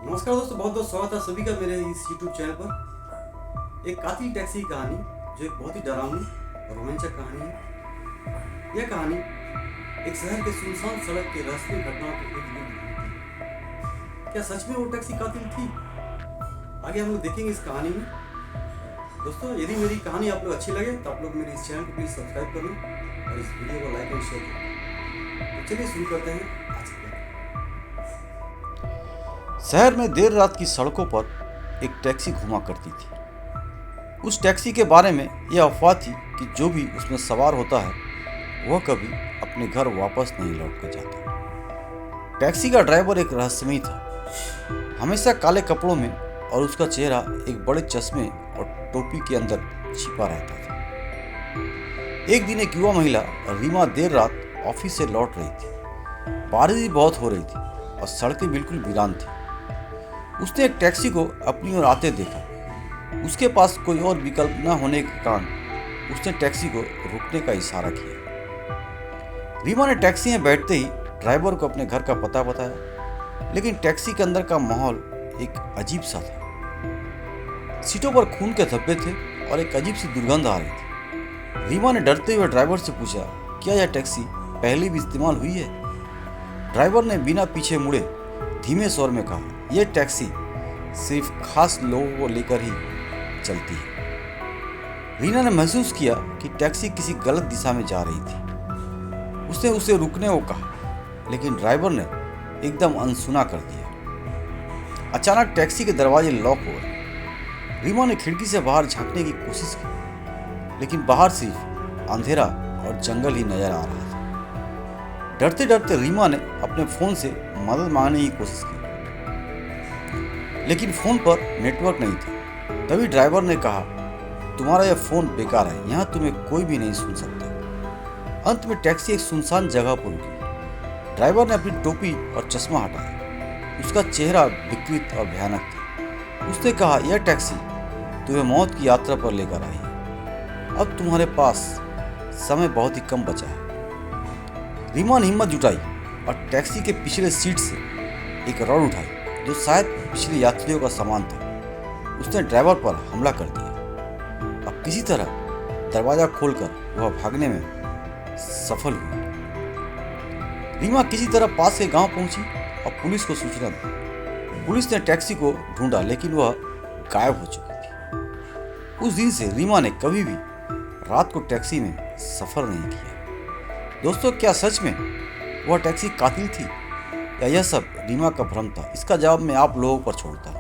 नमस्कार दोस्तों, बहुत बहुत स्वागत है सभी का मेरे इस YouTube चैनल पर। एक कातिल टैक्सी की कहानी जो एक बहुत ही डरावनी और रोमांचक कहानी है। यह कहानी एक शहर के सुनसान सड़क के रहस्यमय घटनाओं के इर्द गिर्द घूमती है। क्या सच में वो टैक्सी कातिल थी? आगे हम लोग देखेंगे इस कहानी में। दोस्तों, यदि मेरी कहानी आप लोग अच्छी लगे तो आप लोग मेरे इस चैनल को प्लीज़ सब्सक्राइब कर लो और इस वीडियो को लाइक और शेयर करें। तो चलिए शुरू करते हैं आज की कहानी। शहर में देर रात की सड़कों पर एक टैक्सी घुमा करती थी। उस टैक्सी के बारे में यह अफवाह थी कि जो भी उसमें सवार होता है वह कभी अपने घर वापस नहीं लौट कर जाता। टैक्सी का ड्राइवर एक रहस्यमयी था, हमेशा काले कपड़ों में, और उसका चेहरा एक बड़े चश्मे और टोपी के अंदर छिपा रहता था। एक दिन एक युवा महिला रीमा देर रात ऑफिस से लौट रही थी। बारिश भी बहुत हो रही थी और सड़कें बिल्कुल वीरान थी। उसने एक टैक्सी को अपनी ओर आते देखा। उसके पास कोई और विकल्प न होने के कारण उसने टैक्सी को रुकने का इशारा किया। रीमा ने टैक्सी में बैठते ही ड्राइवर को अपने घर का पता बताया, लेकिन टैक्सी के अंदर का माहौल एक अजीब सा था। सीटों पर खून के धब्बे थे और एक अजीब सी दुर्गंध आ रही थी। रीमा ने डरते हुए ड्राइवर से पूछा, क्या यह टैक्सी पहले भी इस्तेमाल हुई है? ड्राइवर ने बिना पीछे मुड़े धीमे स्वर में कहा, यह टैक्सी सिर्फ खास लोगों को लेकर ही चलती है। रीना ने महसूस किया कि टैक्सी किसी गलत दिशा में जा रही थी। उसने उसे रुकने को कहा, लेकिन ड्राइवर ने एकदम अनसुना कर दिया। अचानक टैक्सी के दरवाजे लॉक हो गए। रीमा ने खिड़की से बाहर झांकने की कोशिश की, लेकिन बाहर सिर्फ अंधेरा और जंगल ही नजर आ रहा था। डरते डरते रीमा ने अपने फोन से मदद मांगने की कोशिश की, लेकिन फोन पर नेटवर्क नहीं था। तभी ड्राइवर ने कहा, तुम्हारा यह फोन बेकार है, यहाँ तुम्हें कोई भी नहीं सुन सकता। अंत में टैक्सी एक सुनसान जगह पर रुकी। ड्राइवर ने अपनी टोपी और चश्मा हटाया। उसका चेहरा विकृत और भयानक था। उसने कहा, यह टैक्सी तुम्हें मौत की यात्रा पर लेकर आई है। अब तुम्हारे पास समय बहुत ही कम बचा है। रीमा ने हिम्मत जुटाई और टैक्सी के पिछले सीट से एक रॉड उठाई, जो शायद पिछले यात्रियों का सामान था। उसने ड्राइवर पर हमला कर दिया। अब किसी तरह दरवाजा खोलकर वह भागने में सफल हुई। रीमा किसी तरह पास के गांव पहुंची और पुलिस को सूचना दी। पुलिस ने टैक्सी को ढूंढा, लेकिन वह गायब हो चुकी थी। उस दिन से रीमा ने कभी भी रात को टैक्सी में सफर नहीं किया। दोस्तों, क्या सच में वह टैक्सी कातिल थी या यह सब रीमा का भ्रम था? इसका जवाब मैं आप लोगों पर छोड़ता हूं।